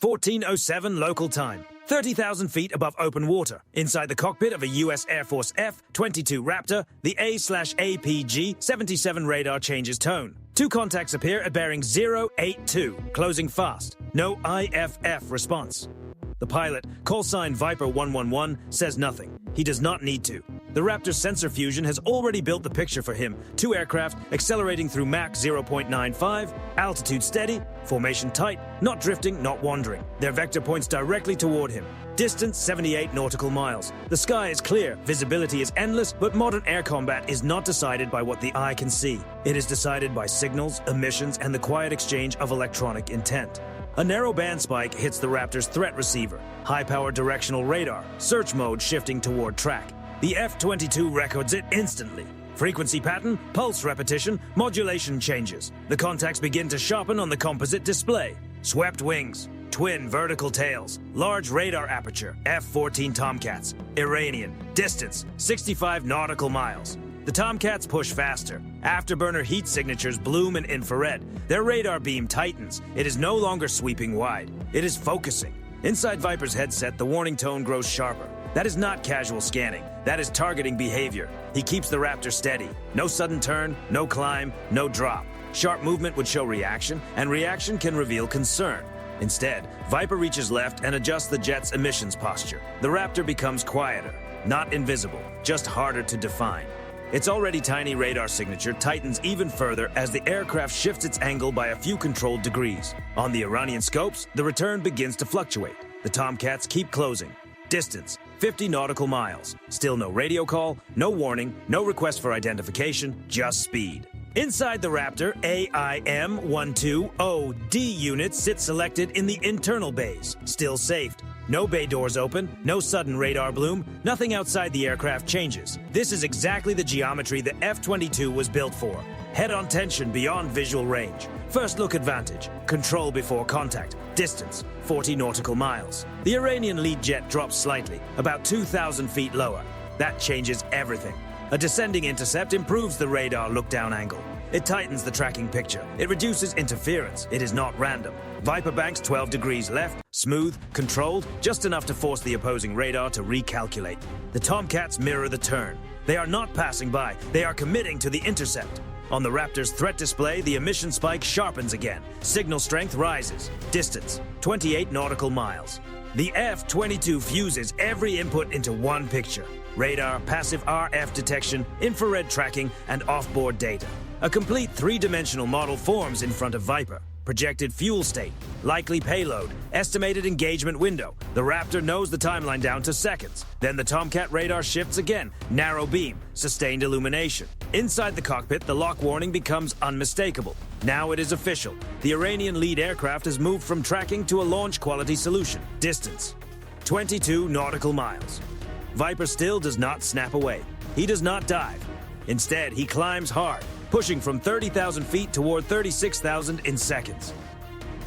14:07 local time. 30,000 feet above open water, inside the cockpit of a U.S. Air Force F-22 Raptor, the A/APG-77 radar changes tone. Two contacts appear at bearing 082, closing fast. No IFF response. The pilot, call sign Viper 111, says nothing. He does not need to. The Raptor's sensor fusion has already built the picture for him. Two aircraft accelerating through Mach 0.95, altitude steady, formation tight, not drifting, not wandering. Their vector points directly toward him. Distance 78 nautical miles. The sky is clear, visibility is endless, but modern air combat is not decided by what the eye can see. It is decided by signals, emissions, and the quiet exchange of electronic intent. A narrow band spike hits the Raptor's threat receiver. High-powered directional radar, search mode shifting toward track. The F-22 records it instantly. Frequency pattern, pulse repetition, modulation changes. The contacts begin to sharpen on the composite display. Swept wings, twin vertical tails, large radar aperture, F-14 Tomcats, Iranian, distance 65 nautical miles. The Tomcats push faster. Afterburner heat signatures bloom in infrared. Their radar beam tightens. It is no longer sweeping wide. It is focusing. Inside Viper's headset, the warning tone grows sharper. That is not casual scanning. That is targeting behavior. He keeps the Raptor steady. No sudden turn, no climb, no drop. Sharp movement would show reaction, and reaction can reveal concern. Instead, Viper reaches left and adjusts the jet's emissions posture. The Raptor becomes quieter, not invisible, just harder to define. Its already tiny radar signature tightens even further as the aircraft shifts its angle by a few controlled degrees. On the Iranian scopes, the return begins to fluctuate. The Tomcats keep closing. Distance, 50 nautical miles. Still no radio call, no warning, no request for identification, just speed. Inside the Raptor, AIM-120D units sit selected in the internal bays, still safed. No bay doors open, no sudden radar bloom, nothing outside the aircraft changes. This is exactly the geometry the F-22 was built for. Head-on tension beyond visual range. First look advantage. Control before contact. Distance, 40 nautical miles. The Iranian lead jet drops slightly, about 2,000 feet lower. That changes everything. A descending intercept improves the radar look-down angle. It tightens the tracking picture. It reduces interference. It is not random. Viper banks 12 degrees left, smooth, controlled, just enough to force the opposing radar to recalculate. The Tomcats mirror the turn. They are not passing by. They are committing to the intercept. On the Raptor's threat display, the emission spike sharpens again. Signal strength rises. Distance, 28 nautical miles. The F-22 fuses every input into one picture. Radar, passive RF detection, infrared tracking, and off-board data. A complete three-dimensional model forms in front of Viper. Projected fuel state, likely payload, estimated engagement window. The Raptor knows the timeline down to seconds. Then the Tomcat radar shifts again. Narrow beam, sustained illumination. Inside the cockpit, the lock warning becomes unmistakable. Now it is official. The Iranian lead aircraft has moved from tracking to a launch quality solution. Distance, 22 nautical miles. Viper still does not snap away. He does not dive. Instead, he climbs hard, pushing from 30,000 feet toward 36,000 in seconds.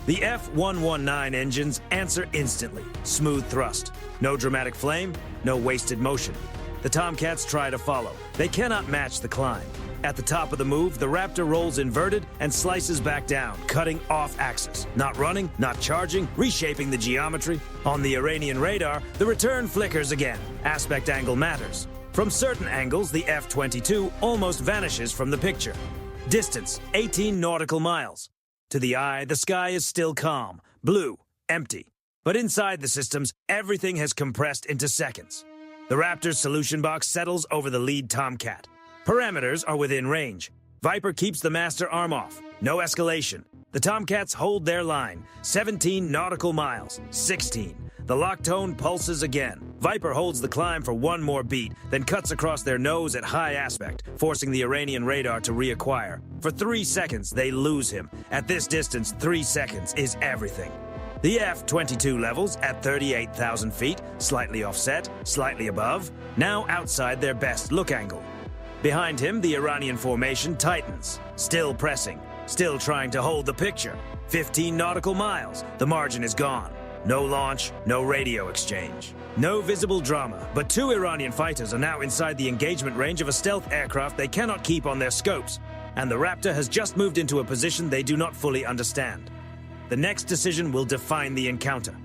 The F-119 engines answer instantly. Smooth thrust. No dramatic flame, no wasted motion. The Tomcats try to follow. They cannot match the climb. At the top of the move, the Raptor rolls inverted and slices back down, cutting off axis. Not running, not charging, reshaping the geometry. On the Iranian radar, the return flickers again. Aspect angle matters. From certain angles, the F-22 almost vanishes from the picture. Distance, 18 nautical miles. To the eye, the sky is still calm, blue, empty. But inside the systems, everything has compressed into seconds. The Raptor's solution box settles over the lead Tomcat. Parameters are within range. Viper keeps the master arm off. No escalation. The Tomcats hold their line. 17 nautical miles. 16. The lock tone pulses again. Viper holds the climb for one more beat, then cuts across their nose at high aspect, forcing the Iranian radar to reacquire. For 3 seconds, they lose him. At this distance, 3 seconds is everything. The F-22 levels at 38,000 feet, slightly offset, slightly above, now outside their best look angle. Behind him, the Iranian formation tightens, still pressing, still trying to hold the picture. 15 nautical miles, the margin is gone. No launch, no radio exchange. No visible drama, but 2 Iranian fighters are now inside the engagement range of a stealth aircraft they cannot keep on their scopes, and the Raptor has just moved into a position they do not fully understand. The next decision will define the encounter.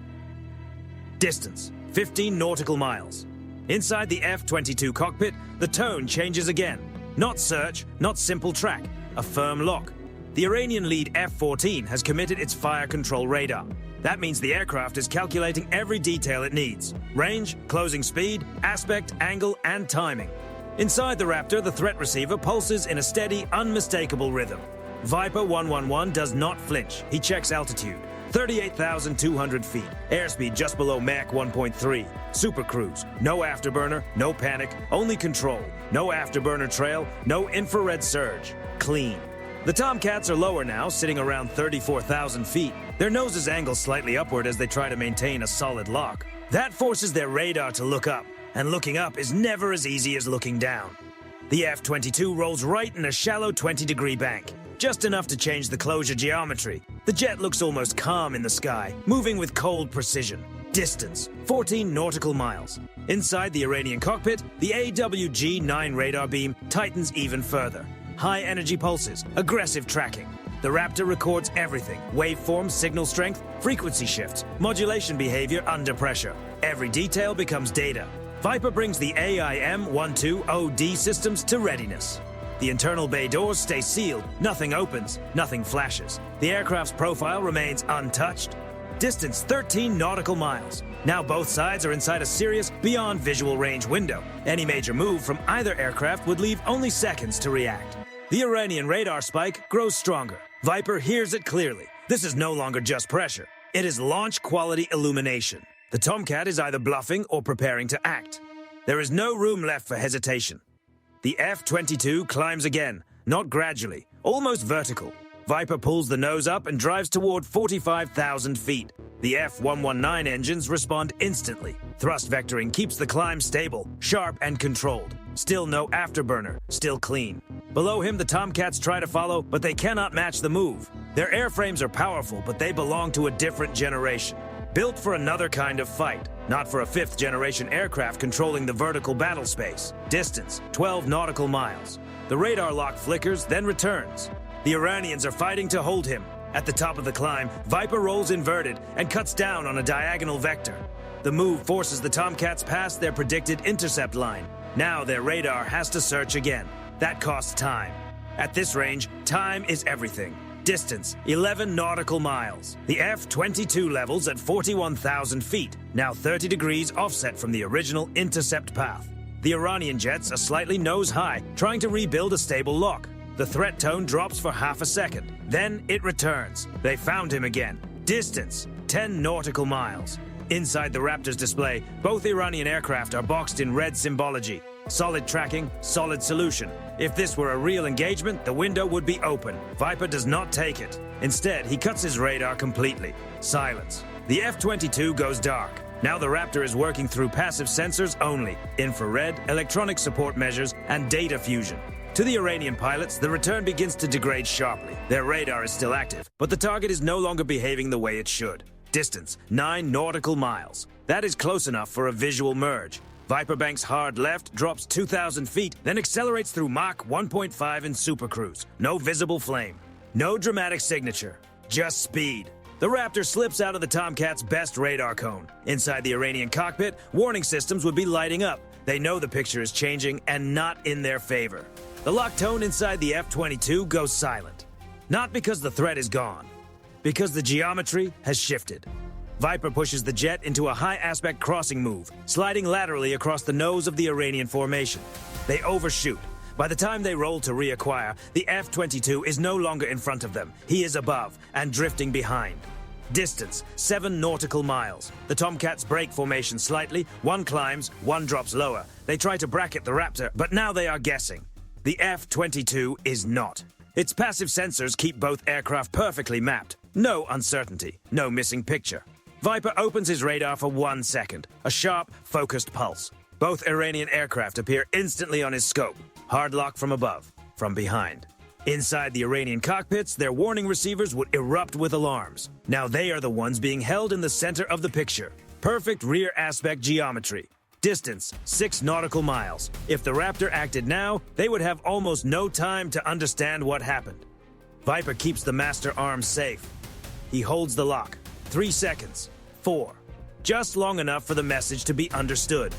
Distance, 15 nautical miles. Inside the F-22 cockpit, the tone changes again. Not search, not simple track, a firm lock. The Iranian lead F-14 has committed its fire control radar. That means the aircraft is calculating every detail it needs. Range, closing speed, aspect, angle, and timing. Inside the Raptor, the threat receiver pulses in a steady, unmistakable rhythm. Viper 111 does not flinch. He checks altitude. 38,200 feet. Airspeed just below Mach 1.3. Super cruise. No afterburner, no panic, only control. No afterburner trail, no infrared surge. Clean. The Tomcats are lower now, sitting around 34,000 feet. Their noses angle slightly upward as they try to maintain a solid lock. That forces their radar to look up, and looking up is never as easy as looking down. The F-22 rolls right in a shallow 20-degree bank, just enough to change the closure geometry. The jet looks almost calm in the sky, moving with cold precision. Distance, 14 nautical miles. Inside the Iranian cockpit, the AWG-9 radar beam tightens even further. High-energy pulses, aggressive tracking. The Raptor records everything: waveform, signal strength, frequency shifts, modulation behavior under pressure. Every detail becomes data. Viper brings the AIM-12OD systems to readiness. The internal bay doors stay sealed, nothing opens, nothing flashes. The aircraft's profile remains untouched. Distance 13 nautical miles. Now both sides are inside a serious, beyond visual range window. Any major move from either aircraft would leave only seconds to react. The Iranian radar spike grows stronger. Viper hears it clearly. This is no longer just pressure. It is launch-quality illumination. The Tomcat is either bluffing or preparing to act. There is no room left for hesitation. The F-22 climbs again, not gradually, almost vertical. Viper pulls the nose up and drives toward 45,000 feet. The F-119 engines respond instantly. Thrust vectoring keeps the climb stable, sharp, and controlled. Still no afterburner, still clean. Below him, the Tomcats try to follow, but they cannot match the move. Their airframes are powerful, but they belong to a different generation. Built for another kind of fight, not for a fifth-generation aircraft controlling the vertical battle space. Distance, 12 nautical miles. The radar lock flickers, then returns. The Iranians are fighting to hold him. At the top of the climb, Viper rolls inverted and cuts down on a diagonal vector. The move forces the Tomcats past their predicted intercept line. Now their radar has to search again. That costs time. At this range, time is everything. Distance, 11 nautical miles. The F-22 levels at 41,000 feet, now 30 degrees offset from the original intercept path. The Iranian jets are slightly nose-high, trying to rebuild a stable lock. The threat tone drops for half a second. Then it returns. They found him again. Distance, 10 nautical miles. Inside the Raptor's display, both Iranian aircraft are boxed in red symbology. Solid tracking, solid solution. If this were a real engagement, the window would be open. Viper does not take it. Instead, he cuts his radar completely. Silence. The F-22 goes dark. Now the Raptor is working through passive sensors only, infrared, electronic support measures, and data fusion. To the Iranian pilots, the return begins to degrade sharply. Their radar is still active, but the target is no longer behaving the way it should. Distance, 9 nautical miles. That is close enough for a visual merge. Viper banks hard left, drops 2,000 feet, then accelerates through Mach 1.5 in supercruise. No visible flame. No dramatic signature. Just speed. The Raptor slips out of the Tomcat's best radar cone. Inside the Iranian cockpit, warning systems would be lighting up. They know the picture is changing and not in their favor. The lock tone inside the F-22 goes silent. Not because the threat is gone, because the geometry has shifted. Viper pushes the jet into a high-aspect crossing move, sliding laterally across the nose of the Iranian formation. They overshoot. By the time they roll to reacquire, the F-22 is no longer in front of them. He is above and drifting behind. Distance, 7 nautical miles. The Tomcats break formation slightly. One climbs, one drops lower. They try to bracket the Raptor, but now they are guessing. The F-22 is not. Its passive sensors keep both aircraft perfectly mapped. No uncertainty, no missing picture. Viper opens his radar for 1 second, a sharp, focused pulse. Both Iranian aircraft appear instantly on his scope. Hard lock from above, from behind. Inside the Iranian cockpits, their warning receivers would erupt with alarms. Now they are the ones being held in the center of the picture. Perfect rear aspect geometry. Distance, 6 nautical miles. If the Raptor acted now, they would have almost no time to understand what happened. Viper keeps the master arm safe. He holds the lock. 3 seconds. 4. Just long enough for the message to be understood.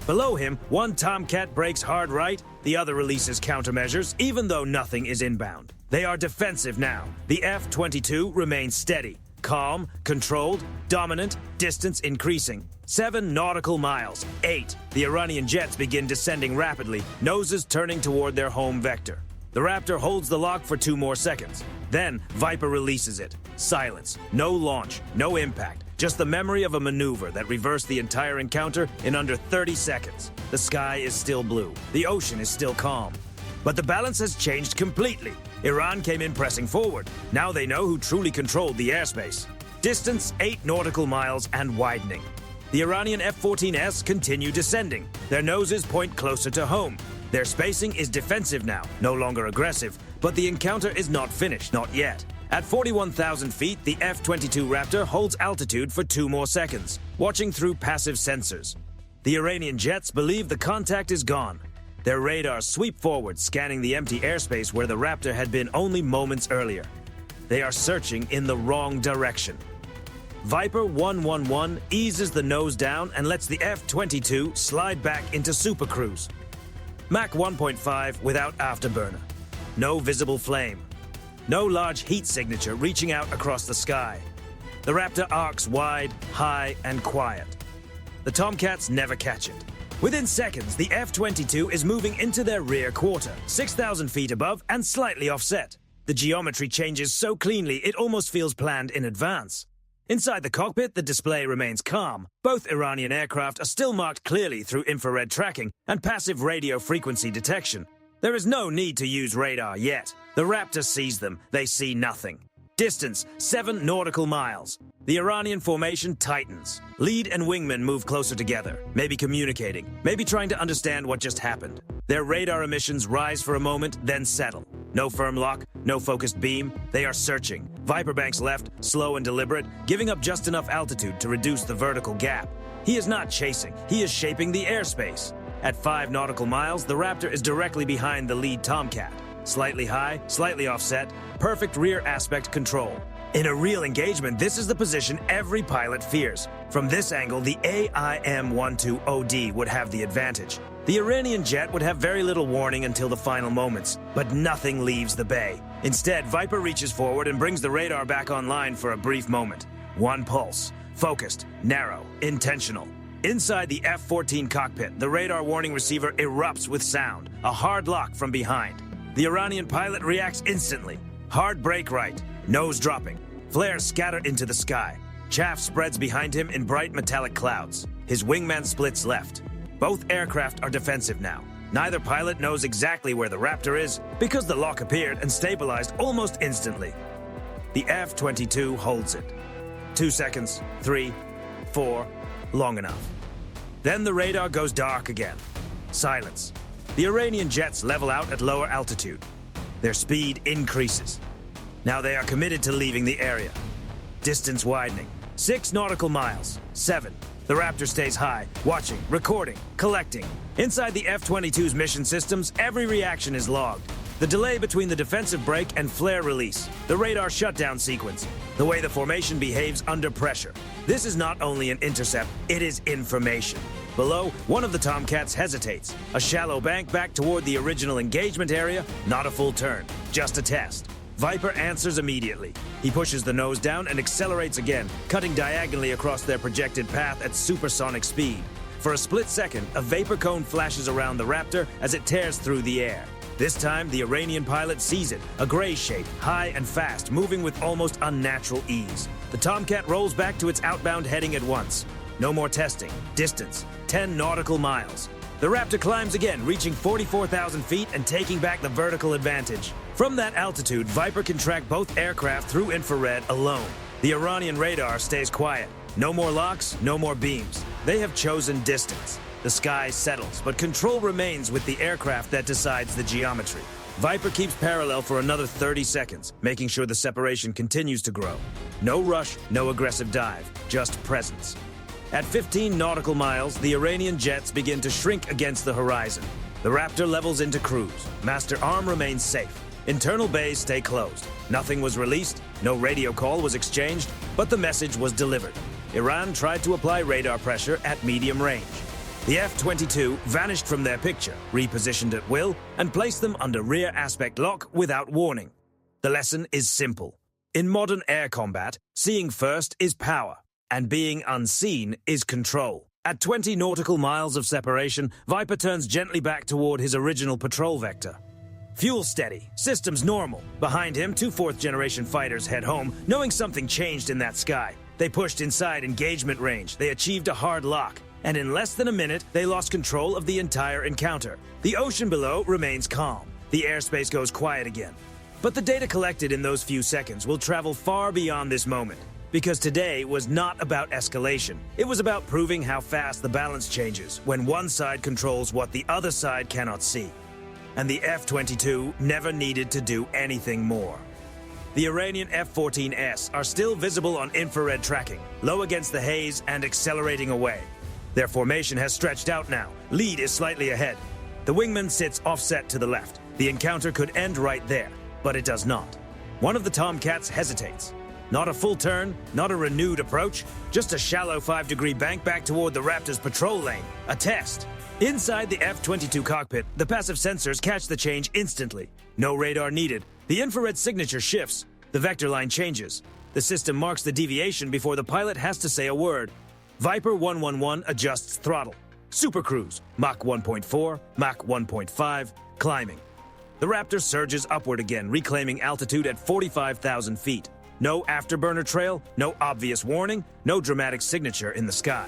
Below him, one Tomcat breaks hard right, the other releases countermeasures, even though nothing is inbound. They are defensive now. The F-22 remains steady, calm, controlled, dominant, distance increasing. 7 nautical miles. 8. The Iranian jets begin descending rapidly, noses turning toward their home vector. The Raptor holds the lock for 2 more seconds. Then, Viper releases it. Silence. No launch. No impact. Just the memory of a maneuver that reversed the entire encounter in under 30 seconds. The sky is still blue. The ocean is still calm. But the balance has changed completely. Iran came in pressing forward. Now they know who truly controlled the airspace. Distance 8 nautical miles and widening. The Iranian F-14S continue descending. Their noses point closer to home. Their spacing is defensive now, no longer aggressive, but the encounter is not finished, not yet. At 41,000 feet, the F-22 Raptor holds altitude for 2 more seconds, watching through passive sensors. The Iranian jets believe the contact is gone. Their radars sweep forward, scanning the empty airspace where the Raptor had been only moments earlier. They are searching in the wrong direction. Viper 111 eases the nose down and lets the F-22 slide back into supercruise. Mach 1.5 without afterburner. No visible flame. No large heat signature reaching out across the sky. The Raptor arcs wide, high, and quiet. The Tomcats never catch it. Within seconds, the F-22 is moving into their rear quarter, 6,000 feet above and slightly offset. The geometry changes so cleanly it almost feels planned in advance. Inside the cockpit, the display remains calm. Both Iranian aircraft are still marked clearly through infrared tracking and passive radio frequency detection. There is no need to use radar yet. The Raptor sees them. They see nothing. Distance, 7 nautical miles. The Iranian formation tightens. Lead and wingman move closer together, maybe communicating, maybe trying to understand what just happened. Their radar emissions rise for a moment, then settle. No firm lock, no focused beam. They are searching. Viper banks left, slow and deliberate, giving up just enough altitude to reduce the vertical gap. He is not chasing. He is shaping the airspace. At 5 nautical miles, the Raptor is directly behind the lead Tomcat. Slightly high, slightly offset, perfect rear aspect control. In a real engagement, this is the position every pilot fears. From this angle, the AIM-12OD would have the advantage. The Iranian jet would have very little warning until the final moments, but nothing leaves the bay. Instead, Viper reaches forward and brings the radar back online for a brief moment. One pulse. Focused, narrow, intentional. Inside the F-14 cockpit, the radar warning receiver erupts with sound, a hard lock from behind. The Iranian pilot reacts instantly. Hard brake right, nose dropping. Flares scatter into the sky. Chaff spreads behind him in bright metallic clouds. His wingman splits left. Both aircraft are defensive now. Neither pilot knows exactly where the Raptor is because the lock appeared and stabilized almost instantly. The F-22 holds it. 2 seconds, 3, 4, long enough. Then the radar goes dark again. Silence. The Iranian jets level out at lower altitude. Their speed increases. Now they are committed to leaving the area. Distance widening. 6 nautical miles. 7. The Raptor stays high, watching, recording, collecting. Inside the F-22's mission systems, every reaction is logged. The delay between the defensive brake and flare release, the radar shutdown sequence, the way the formation behaves under pressure. This is not only an intercept, it is information. Below, one of the Tomcats hesitates. A shallow bank back toward the original engagement area, not a full turn, just a test. Viper answers immediately. He pushes the nose down and accelerates again, cutting diagonally across their projected path at supersonic speed. For a split second, a vapor cone flashes around the Raptor as it tears through the air. This time, the Iranian pilot sees it, a gray shape, high and fast, moving with almost unnatural ease. The Tomcat rolls back to its outbound heading at once. No more testing. Distance, 10 nautical miles. The Raptor climbs again, reaching 44,000 feet and taking back the vertical advantage. From that altitude, Viper can track both aircraft through infrared alone. The Iranian radar stays quiet. No more locks, no more beams. They have chosen distance. The sky settles, but control remains with the aircraft that decides the geometry. Viper keeps parallel for another 30 seconds, making sure the separation continues to grow. No rush, no aggressive dive, just presence. At 15 nautical miles, the Iranian jets begin to shrink against the horizon. The Raptor levels into cruise. Master arm remains safe. Internal bays stay closed. Nothing was released, no radio call was exchanged, but the message was delivered. Iran tried to apply radar pressure at medium range. The F-22 vanished from their picture, repositioned at will, and placed them under rear aspect lock without warning. The lesson is simple. In modern air combat, seeing first is power, and being unseen is control. At 20 nautical miles of separation, Viper turns gently back toward his original patrol vector. Fuel steady, systems normal. Behind him, two fourth-generation fighters head home, knowing something changed in that sky. They pushed inside engagement range, they achieved a hard lock, and in less than a minute, they lost control of the entire encounter. The ocean below remains calm. The airspace goes quiet again. But the data collected in those few seconds will travel far beyond this moment, because today was not about escalation. It was about proving how fast the balance changes when one side controls what the other side cannot see. And the F-22 never needed to do anything more. The Iranian F-14S are still visible on infrared tracking, low against the haze and accelerating away. Their formation has stretched out now. Lead is slightly ahead. The wingman sits offset to the left. The encounter could end right there, but it does not. One of the Tomcats hesitates. Not a full turn, not a renewed approach, just a shallow 5-degree bank back toward the Raptor's patrol lane. A test. Inside the F-22 cockpit, the passive sensors catch the change instantly. No radar needed. The infrared signature shifts. The vector line changes. The system marks the deviation before the pilot has to say a word. Viper 111 adjusts throttle. Supercruise, Mach 1.4, Mach 1.5, climbing. The Raptor surges upward again, reclaiming altitude at 45,000 feet. No afterburner trail, no obvious warning, no dramatic signature in the sky.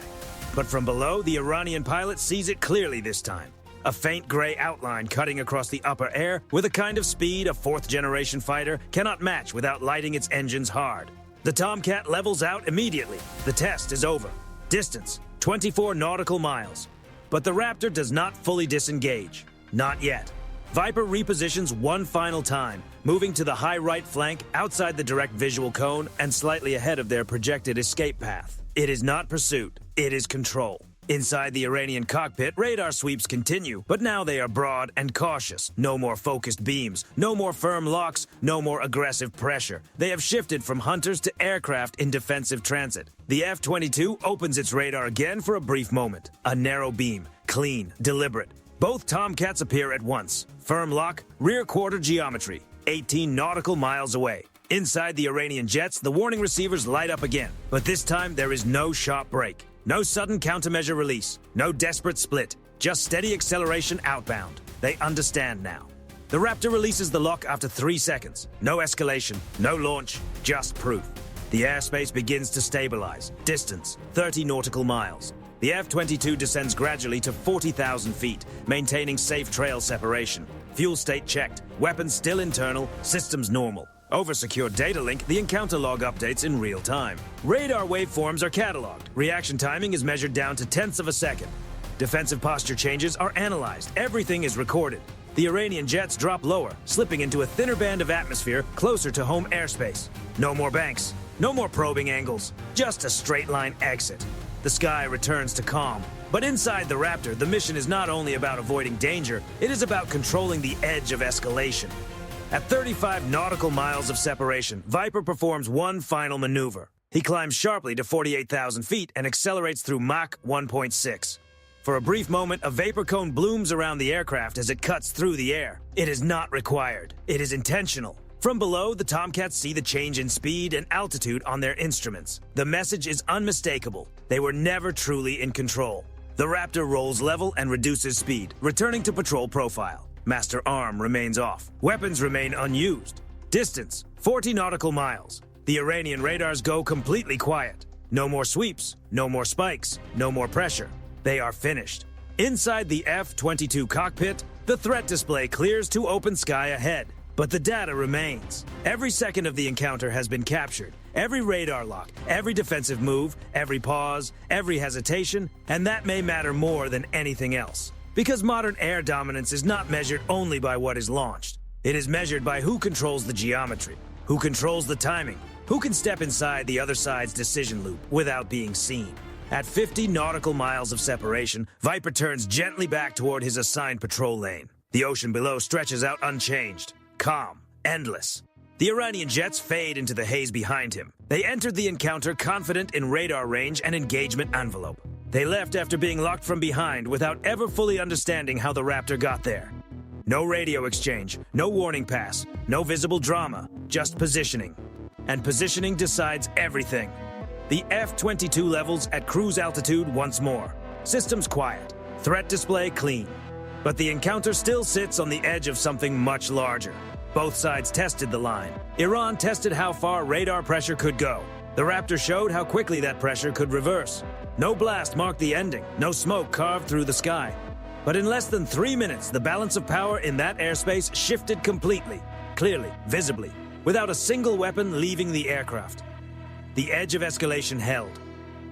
But from below, the Iranian pilot sees it clearly this time. A faint gray outline cutting across the upper air with a kind of speed a fourth-generation fighter cannot match without lighting its engines hard. The Tomcat levels out immediately. The test is over. Distance, 24 nautical miles. But the Raptor does not fully disengage. Not yet. Viper repositions one final time, moving to the high right flank outside the direct visual cone and slightly ahead of their projected escape path. It is not pursuit, it is control. Inside the Iranian cockpit, radar sweeps continue, but now they are broad and cautious. No more focused beams, no more firm locks, no more aggressive pressure. They have shifted from hunters to aircraft in defensive transit. The F-22 opens its radar again for a brief moment. A narrow beam, clean, deliberate. Both Tomcats appear at once. Firm lock, rear quarter geometry, 18 nautical miles away. Inside the Iranian jets, the warning receivers light up again. But this time, there is no sharp break. No sudden countermeasure release. No desperate split. Just steady acceleration outbound. They understand now. The Raptor releases the lock after 3 seconds. No escalation, no launch, just proof. The airspace begins to stabilize. Distance, 30 nautical miles. The F-22 descends gradually to 40,000 feet, maintaining safe trail separation. Fuel state checked. Weapons still internal, systems normal. Over secure data link, the encounter log updates in real time. Radar waveforms are cataloged. Reaction timing is measured down to tenths of a second. Defensive posture changes are analyzed. Everything is recorded. The Iranian jets drop lower, slipping into a thinner band of atmosphere closer to home airspace. No more banks. No more probing angles. Just a straight-line exit. The sky returns to calm. But inside the Raptor, the mission is not only about avoiding danger, it is about controlling the edge of escalation. At 35 nautical miles of separation, Viper performs one final maneuver. He climbs sharply to 48,000 feet and accelerates through Mach 1.6. For a brief moment, a vapor cone blooms around the aircraft as it cuts through the air. It is not required. It is intentional. From below, the Tomcats see the change in speed and altitude on their instruments. The message is unmistakable. They were never truly in control. The Raptor rolls level and reduces speed, returning to patrol profile. Master arm remains off. Weapons remain unused. Distance, 40 nautical miles. The Iranian radars go completely quiet. No more sweeps, no more spikes, no more pressure. They are finished. Inside the F-22 cockpit, the threat display clears to open sky ahead. But the data remains. Every second of the encounter has been captured. Every radar lock, every defensive move, every pause, every hesitation, and that may matter more than anything else. Because modern air dominance is not measured only by what is launched. It is measured by who controls the geometry, who controls the timing, who can step inside the other side's decision loop without being seen. At 50 nautical miles of separation, Viper turns gently back toward his assigned patrol lane. The ocean below stretches out unchanged, calm, endless. The Iranian jets fade into the haze behind him. They entered the encounter confident in radar range and engagement envelope. They left after being locked from behind without ever fully understanding how the Raptor got there. No radio exchange, no warning pass, no visible drama, just positioning. And positioning decides everything. The F-22 levels at cruise altitude once more. Systems quiet, threat display clean. But the encounter still sits on the edge of something much larger. Both sides tested the line. Iran tested how far radar pressure could go. The Raptor showed how quickly that pressure could reverse. No blast marked the ending, no smoke carved through the sky. But in less than 3 minutes, the balance of power in that airspace shifted completely, clearly, visibly, without a single weapon leaving the aircraft. The edge of escalation held,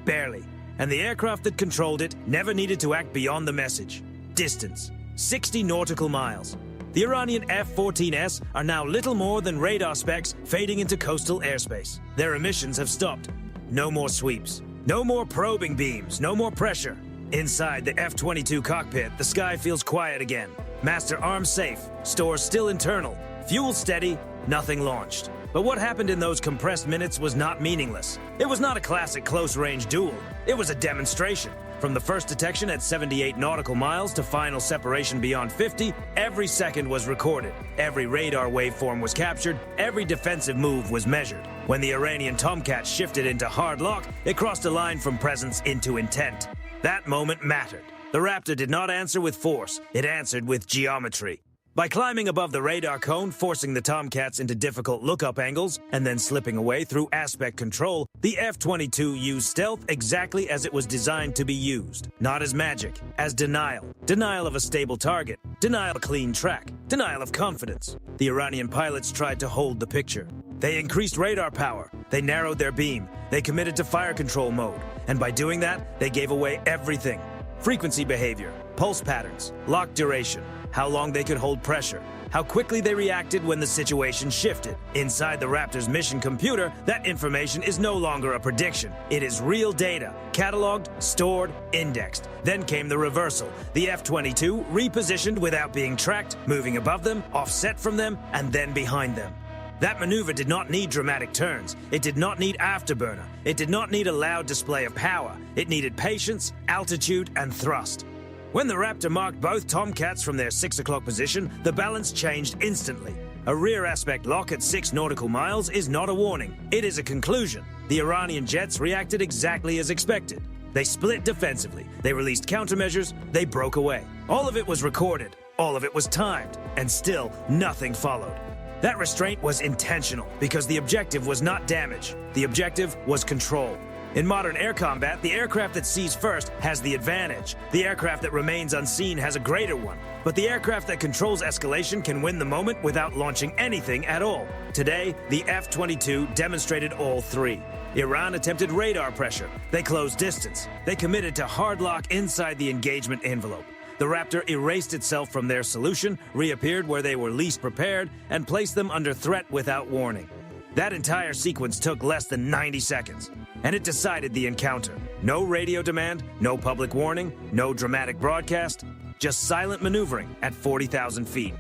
barely, and the aircraft that controlled it never needed to act beyond the message. Distance, 60 nautical miles. The Iranian F-14S are now little more than radar specks fading into coastal airspace. Their emissions have stopped. No more sweeps. No more probing beams. No more pressure. Inside the F-22 cockpit, the sky feels quiet again. Master arms safe. Stores still internal. Fuel steady. Nothing launched. But what happened in those compressed minutes was not meaningless. It was not a classic close-range duel. It was a demonstration. From the first detection at 78 nautical miles to final separation beyond 50, every second was recorded. Every radar waveform was captured. Every defensive move was measured. When the Iranian Tomcat shifted into hard lock, it crossed a line from presence into intent. That moment mattered. The Raptor did not answer with force. It answered with geometry. By climbing above the radar cone, forcing the Tomcats into difficult lookup angles, and then slipping away through aspect control, the F-22 used stealth exactly as it was designed to be used. Not as magic, as denial. Denial of a stable target. Denial of a clean track. Denial of confidence. The Iranian pilots tried to hold the picture. They increased radar power. They narrowed their beam. They committed to fire control mode. And by doing that, they gave away everything. Frequency behavior, pulse patterns, lock duration, how long they could hold pressure, how quickly they reacted when the situation shifted. Inside the Raptor's mission computer, that information is no longer a prediction. It is real data, cataloged, stored, indexed. Then came the reversal. The F-22 repositioned without being tracked, moving above them, offset from them, and then behind them. That maneuver did not need dramatic turns. It did not need afterburner. It did not need a loud display of power. It needed patience, altitude, and thrust. When the Raptor marked both Tomcats from their 6 o'clock position, the balance changed instantly. A rear aspect lock at 6 nautical miles is not a warning. It is a conclusion. The Iranian jets reacted exactly as expected. They split defensively. They released countermeasures. They broke away. All of it was recorded. All of it was timed. And still, nothing followed. That restraint was intentional because the objective was not damage. The objective was control. In modern air combat, the aircraft that sees first has the advantage. The aircraft that remains unseen has a greater one. But the aircraft that controls escalation can win the moment without launching anything at all. Today, the F-22 demonstrated all three. Iran attempted radar pressure. They closed distance. They committed to hard lock inside the engagement envelope. The Raptor erased itself from their solution, reappeared where they were least prepared, and placed them under threat without warning. That entire sequence took less than 90 seconds, and it decided the encounter. No radio demand, no public warning, no dramatic broadcast, just silent maneuvering at 40,000 feet.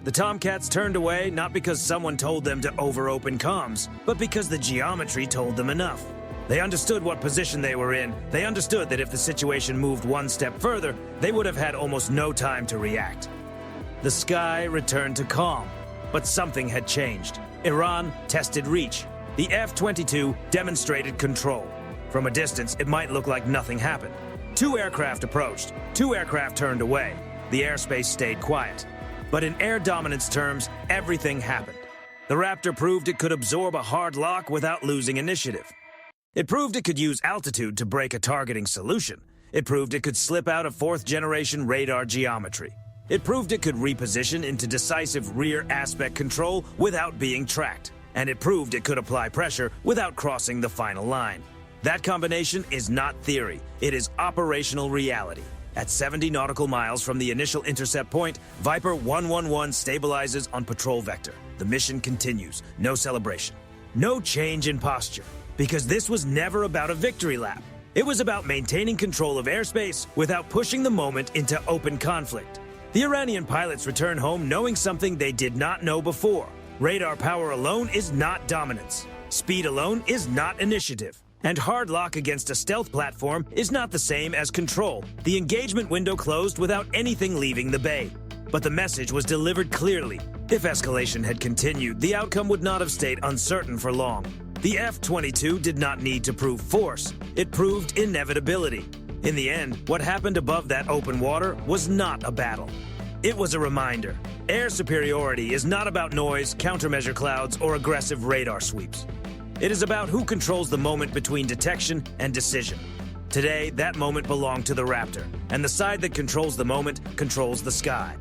The Tomcats turned away not because someone told them to over-open comms, but because the geometry told them enough. They understood what position they were in. They understood that if the situation moved one step further, they would have had almost no time to react. The sky returned to calm, but something had changed. Iran tested reach. The F-22 demonstrated control. From a distance, it might look like nothing happened. 2 aircraft approached. 2 aircraft turned away. The airspace stayed quiet. But in air dominance terms, everything happened. The Raptor proved it could absorb a hard lock without losing initiative. It proved it could use altitude to break a targeting solution. It proved it could slip out of 4th-generation radar geometry. It proved it could reposition into decisive rear aspect control without being tracked. And it proved it could apply pressure without crossing the final line. That combination is not theory. It is operational reality. At 70 nautical miles from the initial intercept point, Viper 111 stabilizes on patrol vector. The mission continues. No celebration. No change in posture. Because this was never about a victory lap. It was about maintaining control of airspace without pushing the moment into open conflict. The Iranian pilots returned home knowing something they did not know before. Radar power alone is not dominance. Speed alone is not initiative. And hard lock against a stealth platform is not the same as control. The engagement window closed without anything leaving the bay. But the message was delivered clearly. If escalation had continued, the outcome would not have stayed uncertain for long. The F-22 did not need to prove force. It proved inevitability. In the end, what happened above that open water was not a battle. It was a reminder. Air superiority is not about noise, countermeasure clouds, or aggressive radar sweeps. It is about who controls the moment between detection and decision. Today, that moment belonged to the Raptor, and the side that controls the moment controls the sky.